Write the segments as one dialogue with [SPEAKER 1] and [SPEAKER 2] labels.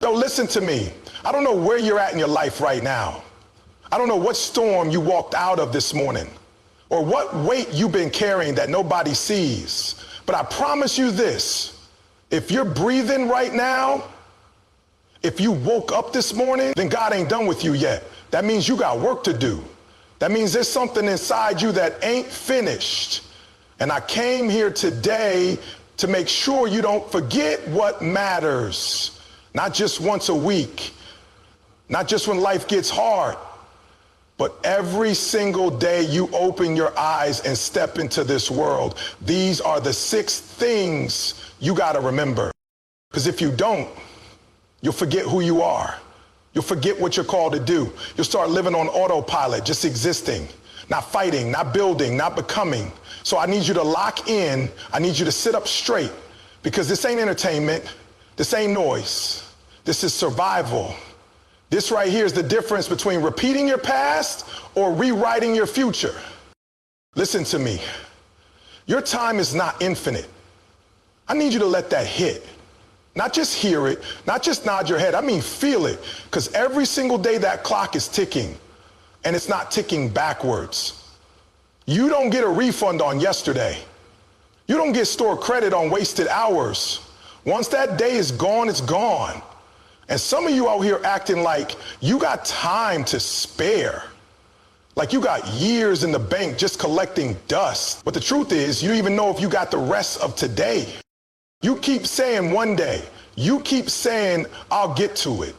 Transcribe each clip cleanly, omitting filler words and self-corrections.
[SPEAKER 1] So listen to me. I don't know where you're at in your life right now. I don't know what storm you walked out of this morning or what weight you've been carrying that nobody sees. But I promise you this, if you're breathing right now, if you woke up this morning, then God ain't done with you yet. That means you got work to do. That means there's something inside you that ain't finished. And I came here today to make sure you don't forget what matters. Not just once a week, not just when life gets hard, but every single day you open your eyes and step into this world. These are the 6 things you got to remember. Because if you don't, you'll forget who you are. You'll forget what you're called to do. You'll start living on autopilot, just existing, not fighting, not building, not becoming. So I need you to lock in. I need you to sit up straight, because this ain't entertainment. This ain't noise. This is survival. This right here is the difference between repeating your past or rewriting your future. Listen to me. Your time is not infinite. I need you to let that hit. Not just hear it, not just nod your head. I mean, feel it. Because every single day that clock is ticking, and it's not ticking backwards. You don't get a refund on yesterday. You don't get store credit on wasted hours. Once that day is gone, it's gone. And some of you out here acting like you got time to spare. Like you got years in the bank just collecting dust. But the truth is, you don't even know if you got the rest of today. You keep saying one day. You keep saying, I'll get to it.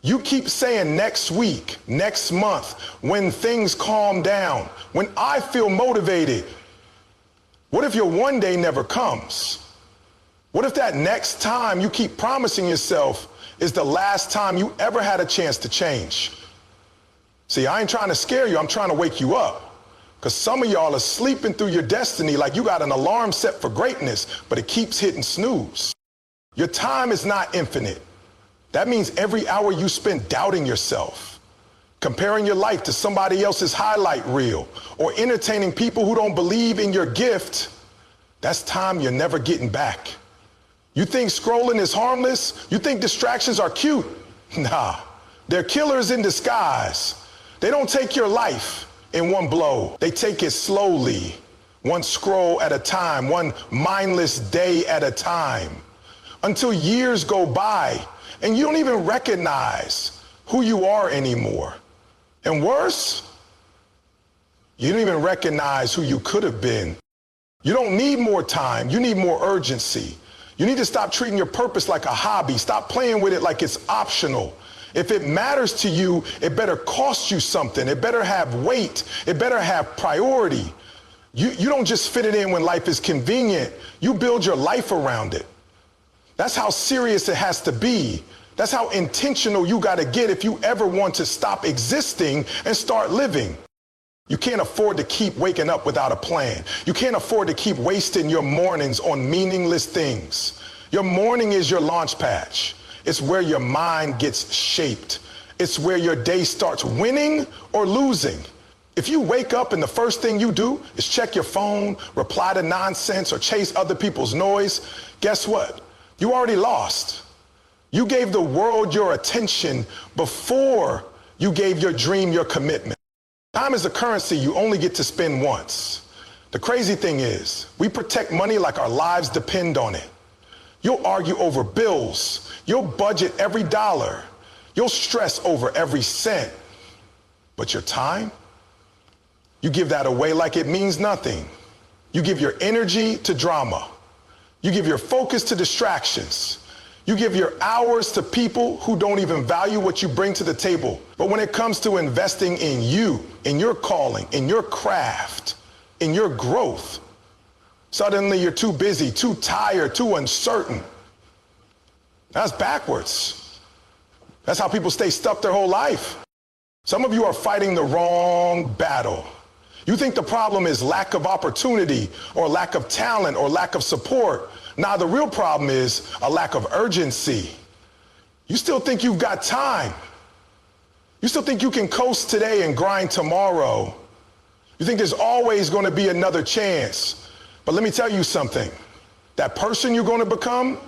[SPEAKER 1] You keep saying next week, next month, when things calm down, when I feel motivated. What if your one day never comes? What if that next time you keep promising yourself is the last time you ever had a chance to change? See, I ain't trying to scare you. I'm trying to wake you up. Because some of y'all are sleeping through your destiny like you got an alarm set for greatness, but it keeps hitting snooze. Your time is not infinite. That means every hour you spend doubting yourself, comparing your life to somebody else's highlight reel, or entertaining people who don't believe in your gift, that's time you're never getting back. You think scrolling is harmless? You think distractions are cute? Nah, they're killers in disguise. They don't take your life in one blow. They take it slowly, one scroll at a time, one mindless day at a time, until years go by and you don't even recognize who you are anymore. And worse, you don't even recognize who you could have been. You don't need more time. You need more urgency. You need to stop treating your purpose like a hobby. Stop playing with it like it's optional. If it matters to you, it better cost you something. It better have weight. It better have priority. You don't just fit it in when life is convenient. You build your life around it. That's how serious it has to be. That's how intentional you got to get if you ever want to stop existing and start living. You can't afford to keep waking up without a plan. You can't afford to keep wasting your mornings on meaningless things. Your morning is your launch pad. It's where your mind gets shaped. It's where your day starts winning or losing. If you wake up and the first thing you do is check your phone, reply to nonsense, or chase other people's noise, guess what? You already lost. You gave the world your attention before you gave your dream your commitment. Time is a currency you only get to spend once. The crazy thing is, we protect money like our lives depend on it. You'll argue over bills. You'll budget every dollar. You'll stress over every cent. But your time, you give that away like it means nothing. You give your energy to drama. You give your focus to distractions. You give your hours to people who don't even value what you bring to the table. But when it comes to investing in you, in your calling, in your craft, in your growth, suddenly you're too busy, too tired, too uncertain. That's backwards. That's how people stay stuck their whole life. Some of you are fighting the wrong battle. You think the problem is lack of opportunity or lack of talent or lack of support. Now, the real problem is a lack of urgency. You still think you've got time. You still think you can coast today and grind tomorrow. You think there's always going to be another chance. But let me tell you something. That person you're going to become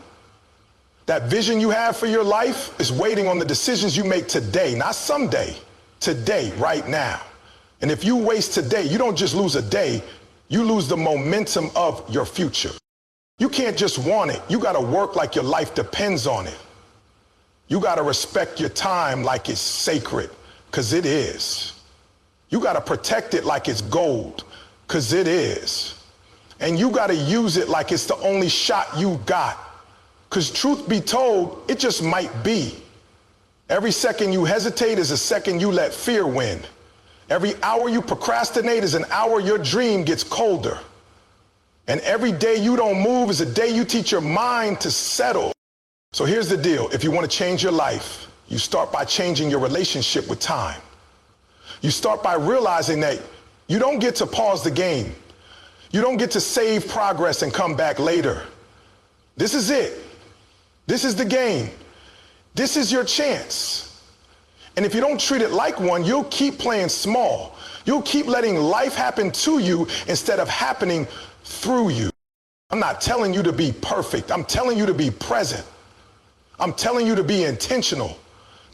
[SPEAKER 1] That vision you have for your life is waiting on the decisions you make today, not someday, today, right now. And if you waste today, you don't just lose a day, you lose the momentum of your future. You can't just want it. You got to work like your life depends on it. You got to respect your time like it's sacred, because it is. You got to protect it like it's gold, because it is. And you got to use it like it's the only shot you got, because truth be told, it just might be. Every second you hesitate is a second you let fear win. Every hour you procrastinate is an hour your dream gets colder. And every day you don't move is a day you teach your mind to settle. So here's the deal. If you want to change your life, you start by changing your relationship with time. You start by realizing that you don't get to pause the game. You don't get to save progress and come back later. This is it. This is the game. This is your chance. And if you don't treat it like one, you'll keep playing small. You'll keep letting life happen to you instead of happening through you. I'm not telling you to be perfect. I'm telling you to be present. I'm telling you to be intentional,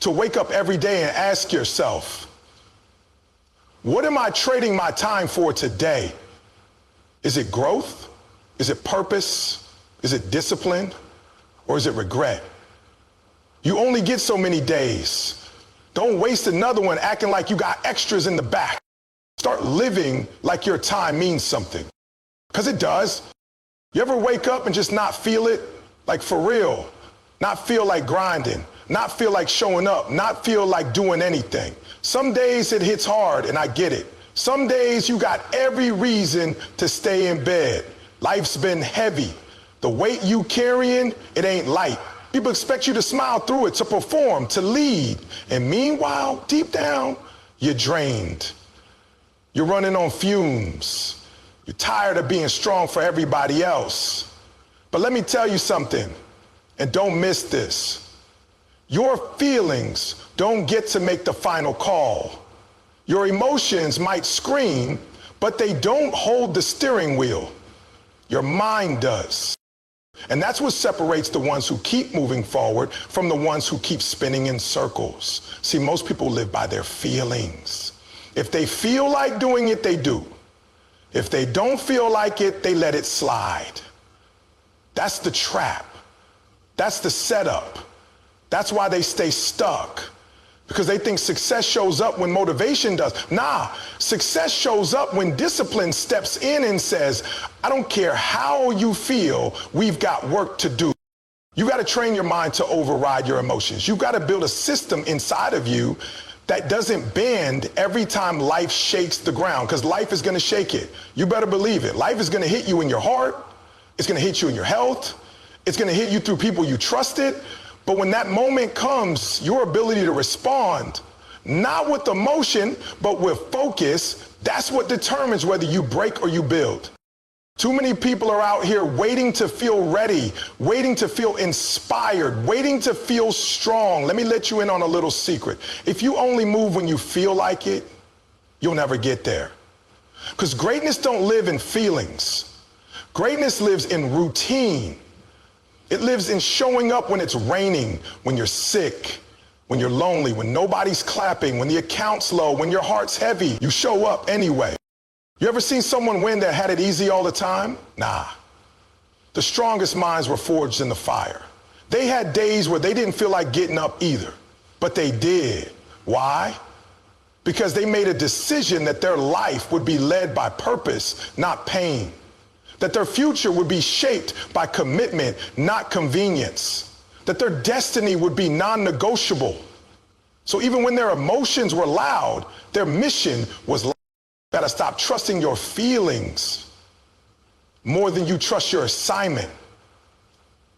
[SPEAKER 1] to wake up every day and ask yourself, what am I trading my time for today? Is it growth? Is it purpose? Is it discipline? Or is it regret? You only get so many days. Don't waste another one acting like you got extras in the back. Start living like your time means something. Because it does. You ever wake up and just not feel it? Like for real. Not feel like grinding. Not feel like showing up. Not feel like doing anything. Some days it hits hard and I get it. Some days you got every reason to stay in bed. Life's been heavy. The weight you carrying, it ain't light. People expect you to smile through it, to perform, to lead. And meanwhile, deep down, you're drained. You're running on fumes. You're tired of being strong for everybody else. But let me tell you something, and don't miss this. Your feelings don't get to make the final call. Your emotions might scream, but they don't hold the steering wheel. Your mind does. And that's what separates the ones who keep moving forward from the ones who keep spinning in circles. See, most people live by their feelings. If they feel like doing it, they do. If they don't feel like it, they let it slide. That's the trap. That's the setup. That's why they stay stuck. Because they think success shows up when motivation does. Nah, success shows up when discipline steps in and says, I don't care how you feel, we've got work to do. You got to train your mind to override your emotions. You've got to build a system inside of you that doesn't bend every time life shakes the ground, because life is going to shake it. You better believe it. Life is going to hit you in your heart. It's going to hit you in your health. It's going to hit you through people you trusted. But when that moment comes, your ability to respond, not with emotion, but with focus, that's what determines whether you break or you build. Too many people are out here waiting to feel ready, waiting to feel inspired, waiting to feel strong. Let me let you in on a little secret. If you only move when you feel like it, you'll never get there. Because greatness don't live in feelings. Greatness lives in routine. It lives in showing up when it's raining, when you're sick, when you're lonely, when nobody's clapping, when the account's low, when your heart's heavy. You show up anyway. You ever seen someone win that had it easy all the time? Nah. The strongest minds were forged in the fire. They had days where they didn't feel like getting up either, but they did. Why? Because they made a decision that their life would be led by purpose, not pain. That their future would be shaped by commitment, not convenience. That their destiny would be non-negotiable. So even when their emotions were loud, their mission was loud. You gotta stop trusting your feelings more than you trust your assignment.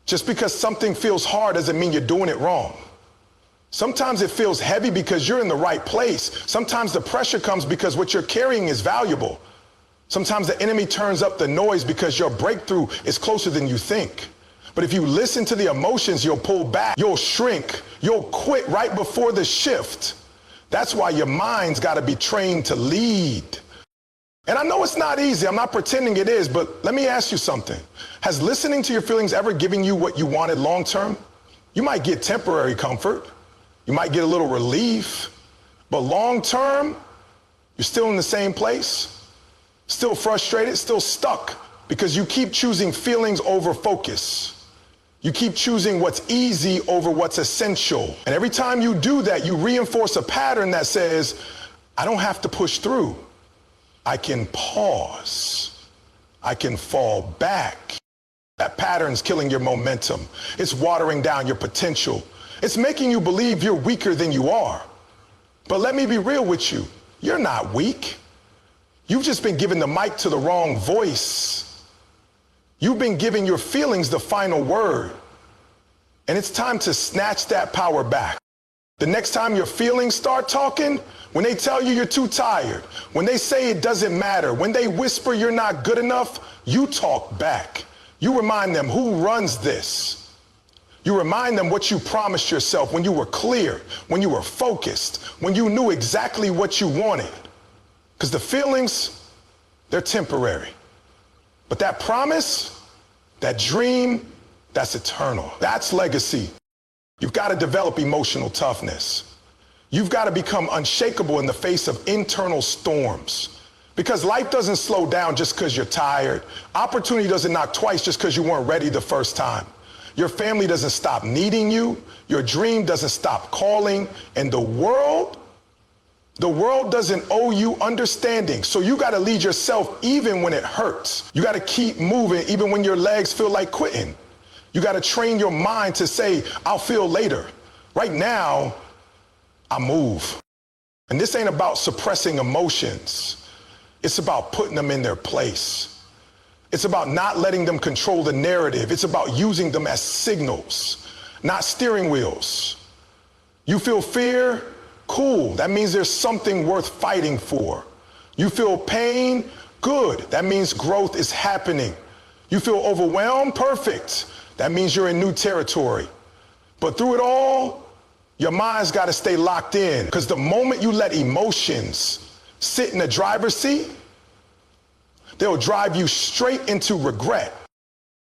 [SPEAKER 1] Just because something feels hard doesn't mean you're doing it wrong. Sometimes it feels heavy because you're in the right place. Sometimes the pressure comes because what you're carrying is valuable. Sometimes the enemy turns up the noise because your breakthrough is closer than you think. But if you listen to the emotions, you'll pull back, you'll shrink, you'll quit right before the shift. That's why your mind's got to be trained to lead. And I know it's not easy. I'm not pretending it is, but let me ask you something. Has listening to your feelings ever given you what you wanted long term? You might get temporary comfort. You might get a little relief. But long term, you're still in the same place, still frustrated, still stuck, because you keep choosing feelings over focus. You keep choosing what's easy over what's essential. And every time you do that, you reinforce a pattern that says, I don't have to push through. I can pause. I can fall back. That pattern's killing your momentum. It's watering down your potential. It's making you believe you're weaker than you are. But let me be real with you. You're not weak. You've just been giving the mic to the wrong voice. You've been giving your feelings the final word. And it's time to snatch that power back. The next time your feelings start talking, when they tell you you're too tired, when they say it doesn't matter, when they whisper you're not good enough, you talk back. You remind them who runs this. You remind them what you promised yourself when you were clear, when you were focused, when you knew exactly what you wanted. Because the feelings, they're temporary. But that promise, that dream, that's eternal. That's legacy. You've got to develop emotional toughness. You've got to become unshakable in the face of internal storms. Because life doesn't slow down just because you're tired. Opportunity doesn't knock twice just because you weren't ready the first time. Your family doesn't stop needing you. Your dream doesn't stop calling. And the world doesn't owe you understanding. So you got to lead yourself even when it hurts. You got to keep moving even when your legs feel like quitting. You got to train your mind to say, I'll feel later. Right now, I move. And this ain't about suppressing emotions. It's about putting them in their place. It's about not letting them control the narrative. It's about using them as signals, not steering wheels. You feel fear? Cool. That means there's something worth fighting for. You feel pain? Good. That means growth is happening. You feel overwhelmed? Perfect. That means you're in new territory. But through it all, your mind's got to stay locked in, because the moment you let emotions sit in the driver's seat, they'll drive you straight into regret.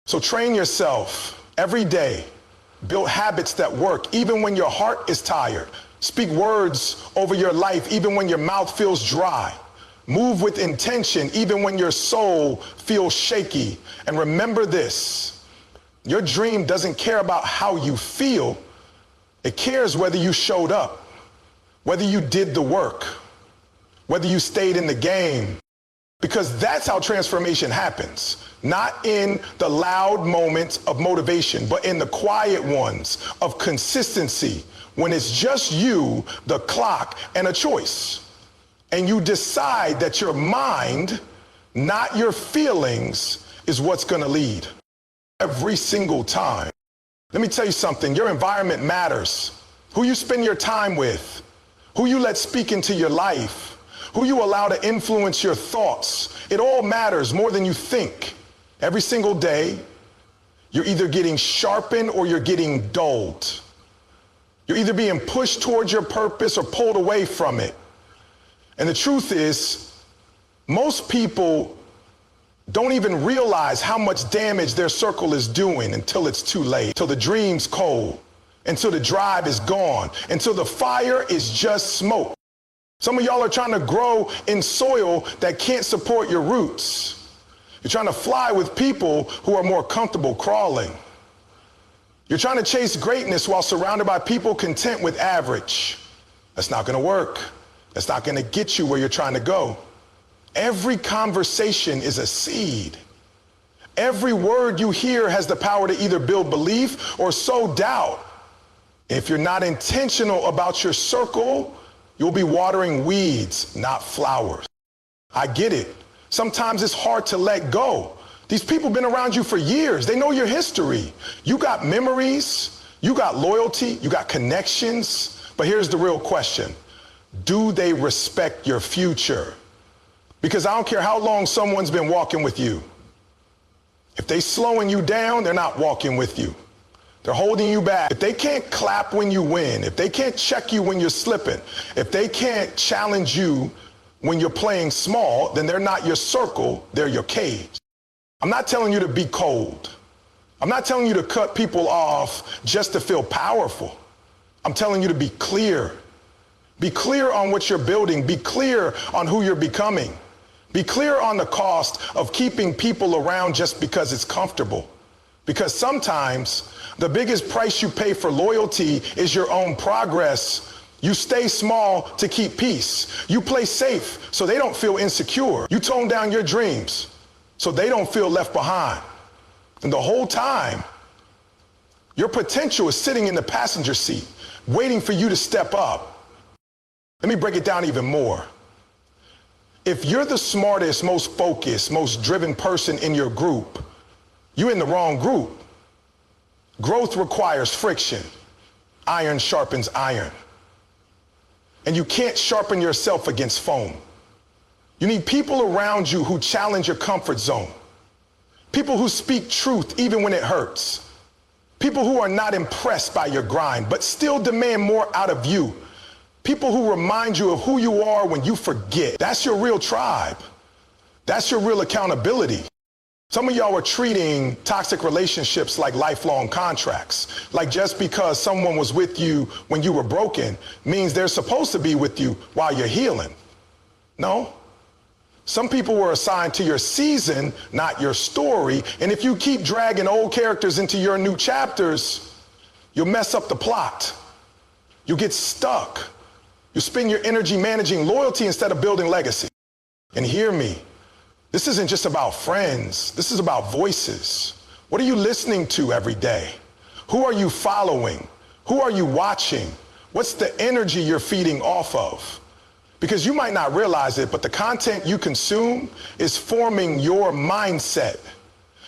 [SPEAKER 1] So train yourself every day. Build habits that work even when your heart is tired. Speak words over your life even when your mouth feels dry. Move with intention even when your soul feels shaky. And remember this, your dream doesn't care about how you feel. It cares whether you showed up, whether you did the work, whether you stayed in the game. Because that's how transformation happens. Not in the loud moments of motivation, but in the quiet ones of consistency, when it's just you, the clock, and a choice. And you decide that your mind, not your feelings, is what's going to lead. Every single time. Let me tell you something. Your environment matters. Who you spend your time with, who you let speak into your life, who you allow to influence your thoughts. It all matters more than you think. Every single day, you're either getting sharpened or you're getting dulled. You're either being pushed towards your purpose or pulled away from it. And the truth is, most people don't even realize how much damage their circle is doing until it's too late, till the dream's cold, until the drive is gone, until the fire is just smoke. Some of y'all are trying to grow in soil that can't support your roots. You're trying to fly with people who are more comfortable crawling. You're trying to chase greatness while surrounded by people content with average. That's not going to work. That's not going to get you where you're trying to go. Every conversation is a seed. Every word you hear has the power to either build belief or sow doubt. If you're not intentional about your circle, you'll be watering weeds, not flowers. I get it. Sometimes it's hard to let go. These people have been around you for years. They know your history. You got memories, you got loyalty, you got connections. But here's the real question. Do they respect your future? Because I don't care how long someone's been walking with you. If they're slowing you down, they're not walking with you. They're holding you back. If they can't clap when you win, if they can't check you when you're slipping, if they can't challenge you when you're playing small, then they're not your circle, they're your cage. I'm not telling you to be cold. I'm not telling you to cut people off just to feel powerful. I'm telling you to be clear. Be clear on what you're building. Be clear on who you're becoming. Be clear on the cost of keeping people around just because it's comfortable. Because sometimes the biggest price you pay for loyalty is your own progress. You stay small to keep peace. You play safe so they don't feel insecure. You tone down your dreams so they don't feel left behind. And the whole time, your potential is sitting in the passenger seat, waiting for you to step up. Let me break it down even more. If you're the smartest, most focused, most driven person in your group, you're in the wrong group. Growth requires friction. Iron sharpens iron. And you can't sharpen yourself against foam. You need people around you who challenge your comfort zone. People who speak truth even when it hurts. People who are not impressed by your grind, but still demand more out of you. People who remind you of who you are when you forget. That's your real tribe. That's your real accountability. Some of y'all are treating toxic relationships like lifelong contracts. Like just because someone was with you when you were broken means they're supposed to be with you while you're healing. No. Some people were assigned to your season, not your story. And if you keep dragging old characters into your new chapters, you'll mess up the plot. You'll get stuck. You'll spend your energy managing loyalty instead of building legacy. And hear me, this isn't just about friends. This is about voices. What are you listening to every day? Who are you following? Who are you watching? What's the energy you're feeding off of? Because you might not realize it, but the content you consume is forming your mindset.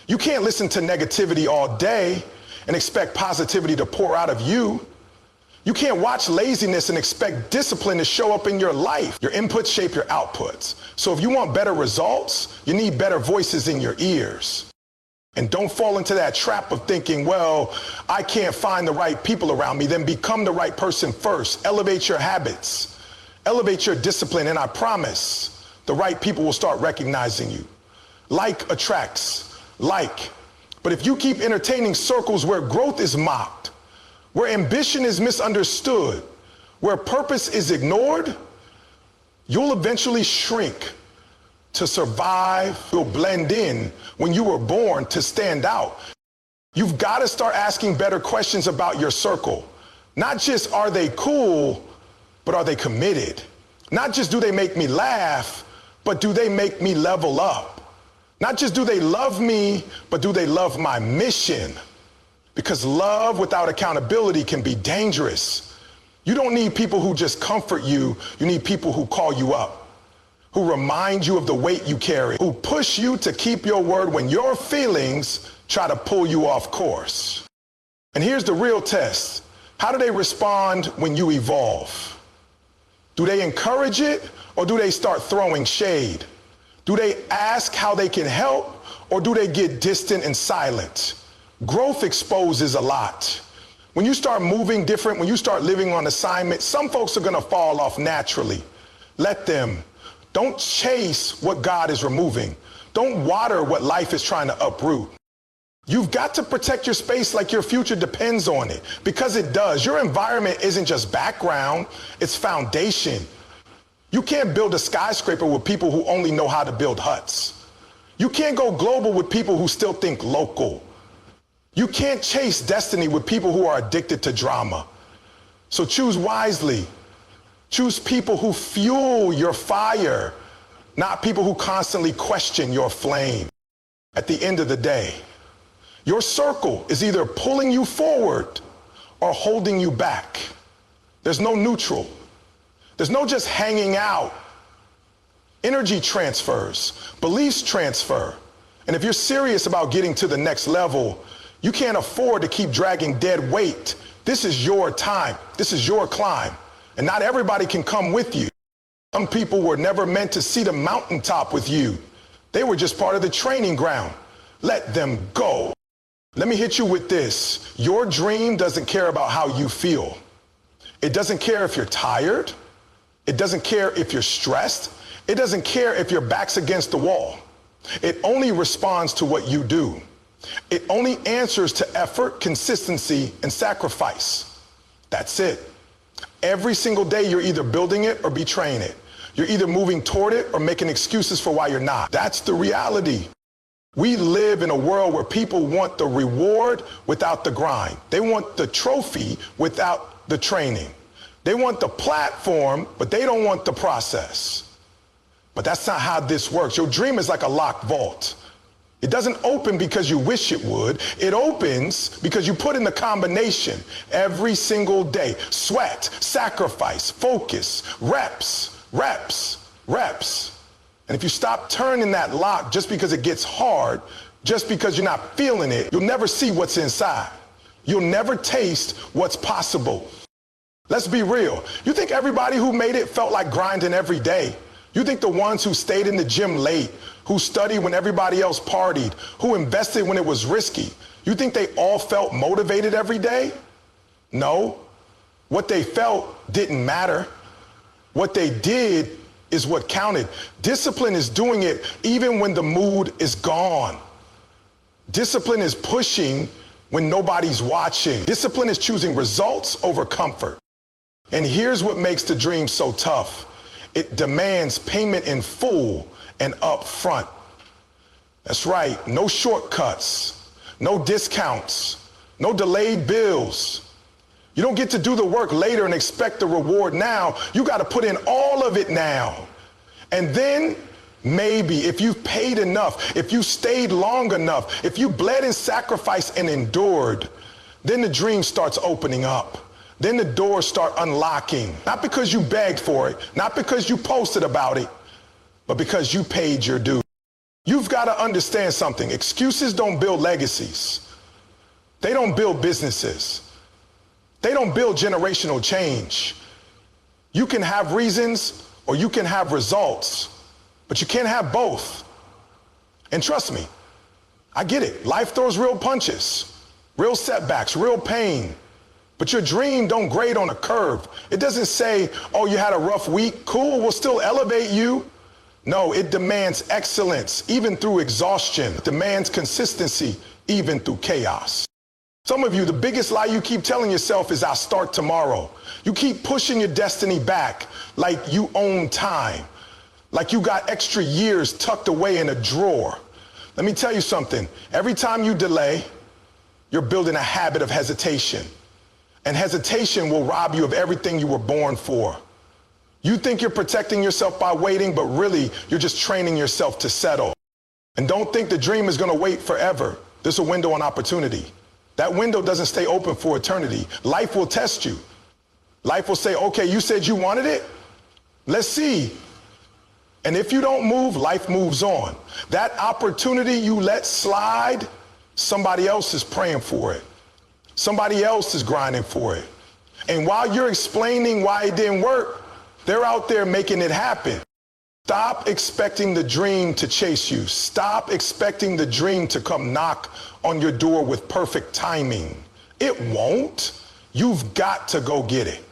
[SPEAKER 1] You can't listen to negativity all day and expect positivity to pour out of you. You can't watch laziness and expect discipline to show up in your life. Your inputs shape your outputs. So if you want better results, you need better voices in your ears. And don't fall into that trap of thinking, well, I can't find the right people around me. Then become the right person first. Elevate your habits. Elevate your discipline, and I promise the right people will start recognizing you. Like attracts like. But if you keep entertaining circles where growth is mocked, where ambition is misunderstood, where purpose is ignored, you'll eventually shrink. To survive, you'll blend in when you were born to stand out. You've got to start asking better questions about your circle. Not just are they cool, but are they committed? Not just do they make me laugh, but do they make me level up? Not just do they love me, but do they love my mission? Because love without accountability can be dangerous. You don't need people who just comfort you. You need people who call you up, who remind you of the weight you carry, who push you to keep your word when your feelings try to pull you off course. And here's the real test. How do they respond when you evolve? Do they encourage it, or do they start throwing shade? Do they ask how they can help, or do they get distant and silent? Growth exposes a lot. When you start moving different, when you start living on assignment, some folks are gonna fall off naturally. Let them. Don't chase what God is removing. Don't water what life is trying to uproot. You've got to protect your space like your future depends on it, because it does. Your environment isn't just background, it's foundation. You can't build a skyscraper with people who only know how to build huts. You can't go global with people who still think local. You can't chase destiny with people who are addicted to drama. So choose wisely. Choose people who fuel your fire, not people who constantly question your flame. At the end of the day, your circle is either pulling you forward or holding you back. There's no neutral. There's no just hanging out. Energy transfers, beliefs transfer. And if you're serious about getting to the next level, you can't afford to keep dragging dead weight. This is your time. This is your climb. And not everybody can come with you. Some people were never meant to see the mountaintop with you. They were just part of the training ground. Let them go. Let me hit you with this. Your dream doesn't care about how you feel. It doesn't care if you're tired. It doesn't care if you're stressed. It doesn't care if your back's against the wall. It only responds to what you do. It only answers to effort, consistency, and sacrifice. That's it. Every single day you're either building it or betraying it. You're either moving toward it or making excuses for why you're not. That's the reality. We live in a world where people want the reward without the grind. They want the trophy without the training. They want the platform, but they don't want the process. But that's not how this works. Your dream is like a locked vault. It doesn't open because you wish it would. It opens because you put in the combination every single day. Sweat, sacrifice, focus, reps, reps, reps. And if you stop turning that lock just because it gets hard, just because you're not feeling it, you'll never see what's inside. You'll never taste what's possible. Let's be real. You think everybody who made it felt like grinding every day? You think the ones who stayed in the gym late, who studied when everybody else partied, who invested when it was risky, you think they all felt motivated every day? No. What they felt didn't matter. What they did is what counted. Discipline is doing it even when the mood is gone. Discipline is pushing when nobody's watching. Discipline is choosing results over comfort. And here's what makes the dream so tough. It demands payment in full and up front. That's right, no shortcuts, no discounts, no delayed bills. You don't get to do the work later and expect the reward now. You got to put in all of it now. And then maybe if you've paid enough, if you stayed long enough, if you bled and sacrificed and endured, then the dream starts opening up. Then the doors start unlocking. Not because you begged for it, not because you posted about it, but because you paid your due. You've got to understand something. Excuses don't build legacies. They don't build businesses. They don't build generational change. You can have reasons or you can have results, but you can't have both. And trust me, I get it. Life throws real punches, real setbacks, real pain. But your dream don't grade on a curve. It doesn't say, oh, you had a rough week. Cool, we'll still elevate you. No, it demands excellence, even through exhaustion. It demands consistency, even through chaos. Some of you, the biggest lie you keep telling yourself is I'll start tomorrow. You keep pushing your destiny back like you own time, like you got extra years tucked away in a drawer. Let me tell you something. Every time you delay, you're building a habit of hesitation. And hesitation will rob you of everything you were born for. You think you're protecting yourself by waiting, but really you're just training yourself to settle. And don't think the dream is going to wait forever. There's a window on opportunity. That window doesn't stay open for eternity. Life will test you. Life will say, okay, you said you wanted it. Let's see. And if you don't move, life moves on. That opportunity you let slide, somebody else is praying for it. Somebody else is grinding for it. And while you're explaining why it didn't work, they're out there making it happen. Stop expecting the dream to chase you. Stop expecting the dream to come knock on your door with perfect timing. It won't. You've got to go get it.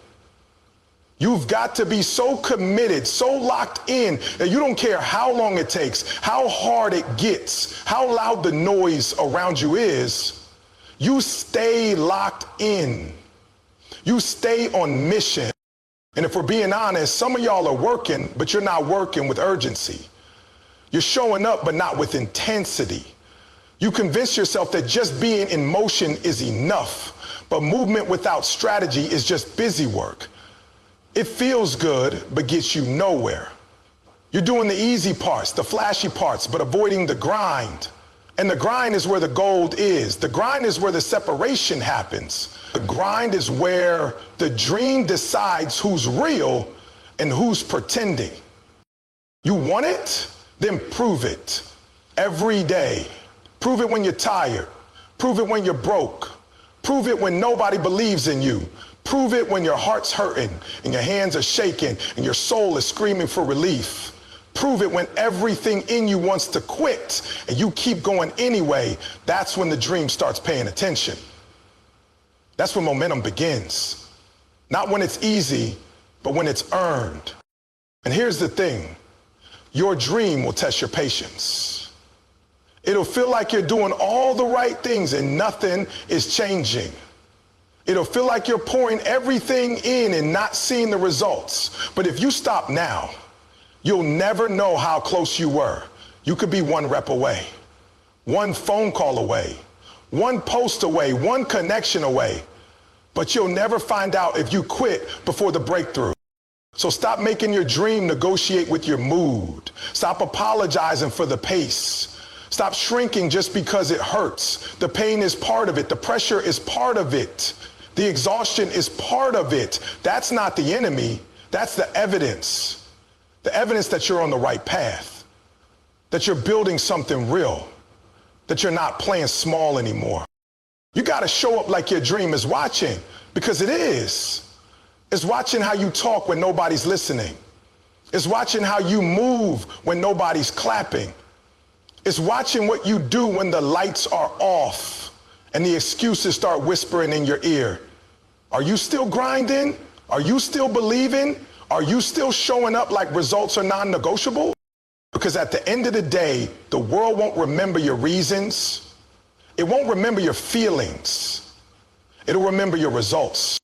[SPEAKER 1] You've got to be so committed, so locked in that you don't care how long it takes, how hard it gets, how loud the noise around you is. You stay locked in. You stay on mission. And if we're being honest, some of y'all are working, but you're not working with urgency. You're showing up, but not with intensity. You convince yourself that just being in motion is enough, but movement without strategy is just busy work. It feels good, but gets you nowhere. You're doing the easy parts, the flashy parts, but avoiding the grind. And the grind is where the gold is. The grind is where the separation happens. The grind is where the dream decides who's real and who's pretending. You want it? Then prove it every day. Prove it when you're tired. Prove it when you're broke. Prove it when nobody believes in you. Prove it when your heart's hurting and your hands are shaking and your soul is screaming for relief. Prove it when everything in you wants to quit and you keep going anyway. That's when the dream starts paying attention. That's when momentum begins. Not when it's easy, but when it's earned. And here's the thing. Your dream will test your patience. It'll feel like you're doing all the right things and nothing is changing. It'll feel like you're pouring everything in and not seeing the results. But if you stop now, you'll never know how close you were. You could be one rep away, one phone call away, one post away, one connection away. But you'll never find out if you quit before the breakthrough. So stop making your dream negotiate with your mood. Stop apologizing for the pace. Stop shrinking just because it hurts. The pain is part of it. The pressure is part of it. The exhaustion is part of it. That's not the enemy. That's the evidence. The evidence that you're on the right path, that you're building something real, that you're not playing small anymore. You got to show up like your dream is watching, because it is. It's watching how you talk when nobody's listening. It's watching how you move when nobody's clapping. It's watching what you do when the lights are off and the excuses start whispering in your ear. Are you still grinding? Are you still believing? Are you still showing up like results are non-negotiable? Because at the end of the day, the world won't remember your reasons. It won't remember your feelings. It'll remember your results.